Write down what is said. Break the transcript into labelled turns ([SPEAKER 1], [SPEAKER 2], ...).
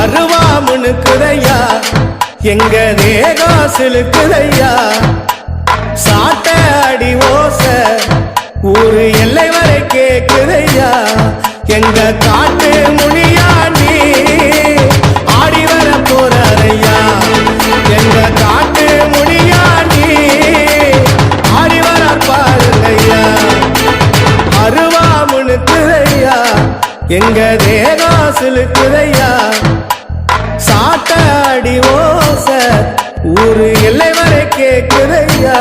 [SPEAKER 1] அருவாமுனுக்குதையா எங்க தேகம் சிலுக்குதையா சாட்ட அடி ஓச ஊரு எல்லை வரை கேக்குதையா எங்க காட்டு முனியா நீ ஆடி வர போறாரையா எங்க காட்டு முனியா நீ ஆடி வர பாருங்கய்யா அருவாமுனுக்குதையா எங்க தேகம் சிலுக்குதையா சாட்ட அடி ஓச ஊரு எல்லை வரை கேக்குதையா